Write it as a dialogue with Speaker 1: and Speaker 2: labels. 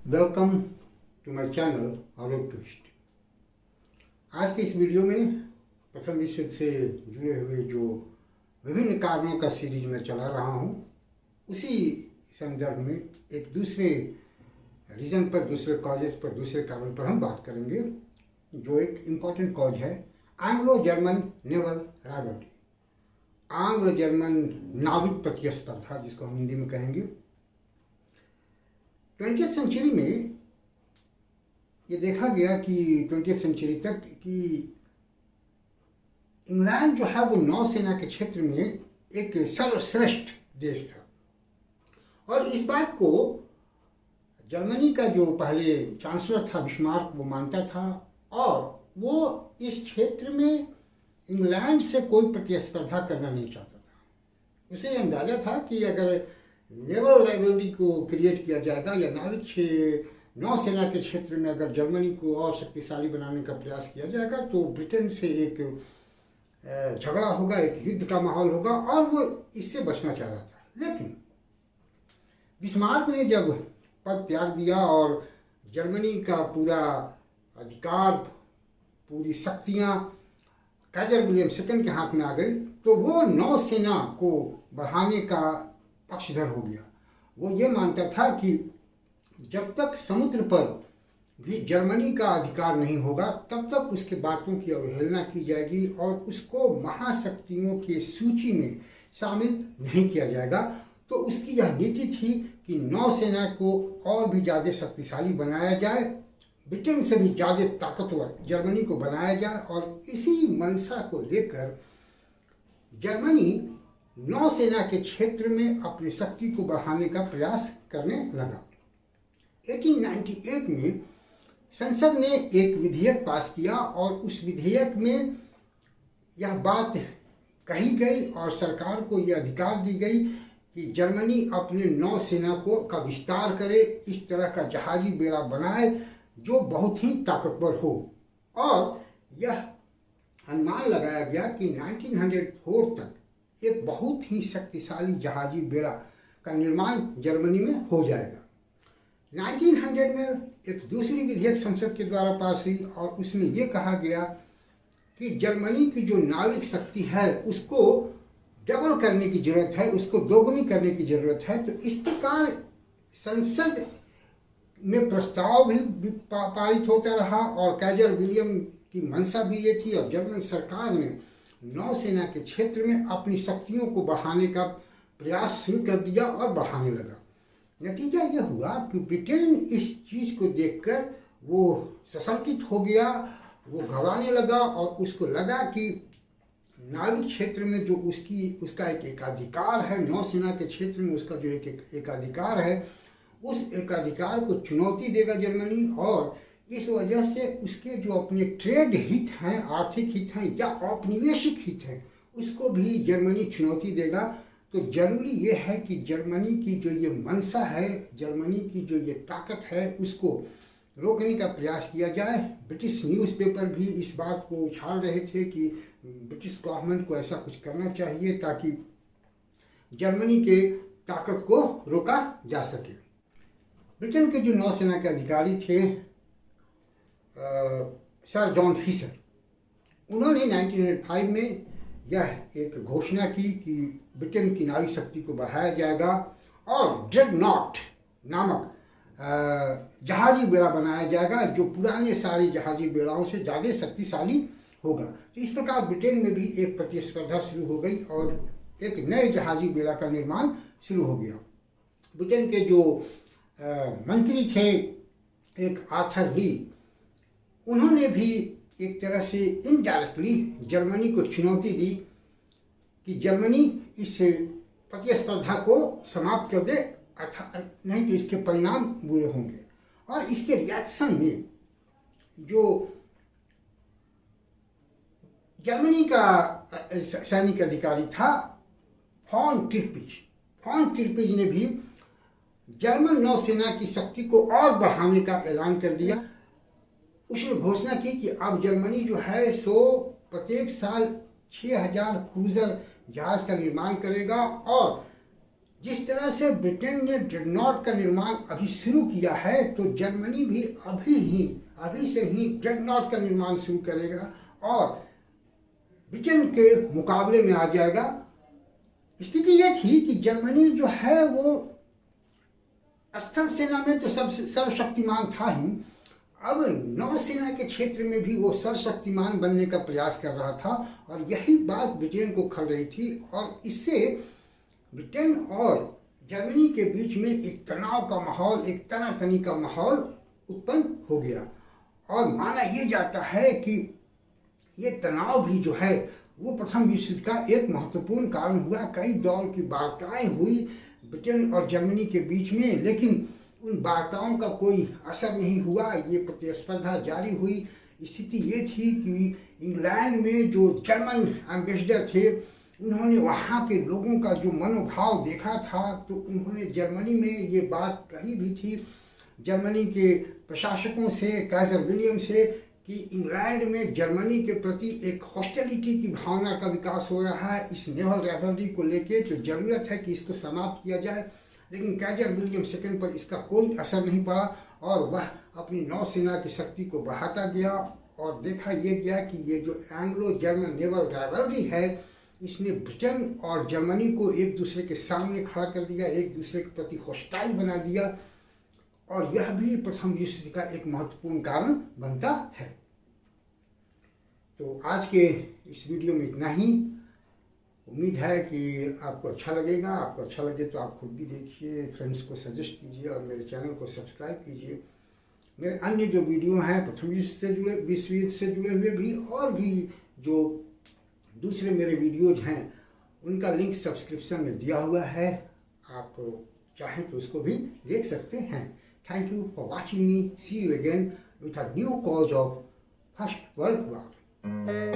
Speaker 1: Welcome to my channel horror twist. आज के इस वीडियो में प्रथम विश्व युद्ध से जुड़े हुए जो विभिन्न कारणों का सीरीज में चला रहा हूँ, उसी संदर्भ में एक दूसरे रीजन पर, दूसरे कॉजेस पर, दूसरे कारण पर हम बात करेंगे, जो एक इम्पॉर्टेंट कॉज है एंग्लो जर्मन नेवल राइवलरी, आंग्ल जर्मन नाविक प्रतिस्पर्धा, जिसको हम हिंदी में कहेंगे। 20th सेंचुरी में ये देखा गया कि 20th सेंचुरी तक कि इंग्लैंड जो है वो नौसेना के क्षेत्र में एक सर्वश्रेष्ठ देश था, और इस बात को जर्मनी का जो पहले चांसलर था बिस्मार्क वो मानता था, और वो इस क्षेत्र में इंग्लैंड से कोई प्रतिस्पर्धा करना नहीं चाहता था। उसे अंदाजा था कि अगर नेवल राइवलरी को क्रिएट किया जाएगा या नाविक नौसेना के क्षेत्र में अगर जर्मनी को और शक्तिशाली बनाने का प्रयास किया जाएगा तो ब्रिटेन से एक झगड़ा होगा, एक युद्ध का माहौल होगा, और वो इससे बचना चाह रहा था। लेकिन बिस्मार्क ने जब पद त्याग दिया और जर्मनी का पूरा अधिकार, पूरी शक्तियां काइजर विलियम सेकंड के हाथ में आ गई, तो वो नौसेना को बढ़ाने का पक्षधर हो गया। वो ये मानता था कि जब तक समुद्र पर भी जर्मनी का अधिकार नहीं होगा तब तक उसके बातों की अवहेलना की जाएगी और उसको महाशक्तियों की सूची में शामिल नहीं किया जाएगा। तो उसकी यह नीति थी कि नौसेना को और भी ज़्यादा शक्तिशाली बनाया जाए, ब्रिटेन से भी ज़्यादा ताकतवर जर्मनी को बनाया जाए, और इसी मंशा को लेकर जर्मनी नौसेना के क्षेत्र में अपनी शक्ति को बढ़ाने का प्रयास करने लगा। 1898 में संसद ने एक विधेयक पास किया और उस विधेयक में यह बात कही गई और सरकार को यह अधिकार दी गई कि जर्मनी अपने नौसेना का विस्तार करे, इस तरह का जहाजी बेड़ा बनाए जो बहुत ही ताकतवर हो। और यह अनुमान लगाया गया कि 1904 तक एक बहुत ही शक्तिशाली जहाजी बेड़ा का निर्माण जर्मनी में हो जाएगा। 1900 में एक दूसरी विधेयक संसद के द्वारा पास हुई और उसमें यह कहा गया कि जर्मनी की जो नाविक शक्ति है उसको डबल करने की जरूरत है, उसको दोगुनी करने की जरूरत है। तो इस प्रकार संसद में प्रस्ताव भी पारित होता रहा और काइजर विलियम की मंशा भी ये थी, और जर्मन सरकार ने नौसेना के क्षेत्र में अपनी शक्तियों को बढ़ाने का प्रयास शुरू कर दिया और बढ़ाने लगा। नतीजा यह हुआ कि ब्रिटेन इस चीज़ को देखकर वो सशंकित हो गया, वो घबराने लगा और उसको लगा कि नाविक क्षेत्र में जो उसका एक एकाधिकार है, नौसेना के क्षेत्र में उसका जो एक एकाधिकार है, उस एकाधिकार को चुनौती देगा जर्मनी, और इस वजह से उसके जो अपने ट्रेड हित हैं, आर्थिक हित हैं या औपनिवेशिक हित हैं, उसको भी जर्मनी चुनौती देगा। तो जरूरी ये है कि जर्मनी की जो ये मंशा है, जर्मनी की जो ये ताकत है, उसको रोकने का प्रयास किया जाए। ब्रिटिश न्यूज़पेपर भी इस बात को उछाल रहे थे कि ब्रिटिश गवर्नमेंट को ऐसा कुछ करना चाहिए ताकि जर्मनी के ताकत को रोका जा सके। ब्रिटेन के जो नौसेना के अधिकारी थे सर जॉन फिशर, उन्होंने 1905 में यह एक घोषणा की कि ब्रिटेन की नाविक शक्ति को बढ़ाया जाएगा और ड्रेडनॉट नामक जहाजी बेड़ा बनाया जाएगा जो पुराने सारे जहाजी बेड़ाओं से ज़्यादा शक्तिशाली होगा। तो इस प्रकार ब्रिटेन में भी एक प्रतिस्पर्धा शुरू हो गई और एक नए जहाजी बेड़ा का निर्माण शुरू हो गया। ब्रिटेन के जो मंत्री थे एक आर्थर ली, उन्होंने भी एक तरह से इनडायरेक्टली जर्मनी को चुनौती दी कि जर्मनी इस प्रतिस्पर्धा को समाप्त कर दे, नहीं तो इसके परिणाम बुरे होंगे। और इसके रिएक्शन में जो जर्मनी का सैनिक अधिकारी था फॉन टिर्पिज ने भी जर्मन नौसेना की शक्ति को और बढ़ाने का ऐलान कर दिया। उसने घोषणा की कि अब जर्मनी जो है सो प्रत्येक साल 6000 क्रूजर जहाज का निर्माण करेगा, और जिस तरह से ब्रिटेन ने ड्रेडनॉट का निर्माण अभी शुरू किया है, तो जर्मनी भी अभी से ही ड्रेडनॉट का निर्माण शुरू करेगा और ब्रिटेन के मुकाबले में आ जाएगा। स्थिति ये थी कि जर्मनी जो है वो स्थल सेना में तो सबसे सर्वशक्तिमान था ही, अब नौसेना के क्षेत्र में भी वो सर्वशक्तिमान बनने का प्रयास कर रहा था और यही बात ब्रिटेन को खल रही थी और इससे ब्रिटेन और जर्मनी के बीच में एक तनाव का माहौल, एक तनातनी का माहौल उत्पन्न हो गया और माना यह जाता है कि ये तनाव भी जो है वो प्रथम विश्व युद्ध का एक महत्वपूर्ण कारण हुआ। कई दौर की वार्ताएं हुई ब्रिटेन और जर्मनी के बीच में, लेकिन उन वार्ताओं का कोई असर नहीं हुआ। ये प्रतिस्पर्धा जारी हुई। स्थिति ये थी कि इंग्लैंड में जो जर्मन एम्बेसडर थे, उन्होंने वहाँ के लोगों का जो मनोभाव देखा था, तो उन्होंने जर्मनी में ये बात कही भी थी जर्मनी के प्रशासकों से, काइजर विलियम से, कि इंग्लैंड में जर्मनी के प्रति एक हॉस्टिलिटी की भावना का विकास हो रहा है इस नेवल राइवलरी को लेके, तो ज़रूरत है कि इसको समाप्त किया जाए। लेकिन काइजर विलियम सेकंड पर इसका कोई असर नहीं पड़ा और वह अपनी नौसेना की शक्ति को बढ़ाता गया और देखा यह गया कि ये जो एंग्लो जर्मन नेवल राइवलरी है, इसने ब्रिटेन और जर्मनी को एक दूसरे के सामने खड़ा कर दिया, एक दूसरे के प्रति हॉस्टाइल बना दिया और यह भी प्रथम विश्व युद्ध का एक महत्वपूर्ण कारण बनता है। तो आज के इस वीडियो में इतना ही। उम्मीद है कि आपको अच्छा लगेगा। आपको अच्छा लगे तो आप खुद भी देखिए, फ्रेंड्स को सजेस्ट कीजिए और मेरे चैनल को सब्सक्राइब कीजिए। मेरे अन्य जो वीडियो हैं प्रथम विश्व युद्ध से जुड़े हुए भी और भी जो दूसरे मेरे वीडियोज हैं, उनका लिंक सब्सक्रिप्शन में दिया हुआ है। आप चाहें तो उसको भी देख सकते हैं। Thank you for watching me. See you again with a new cause of First World War.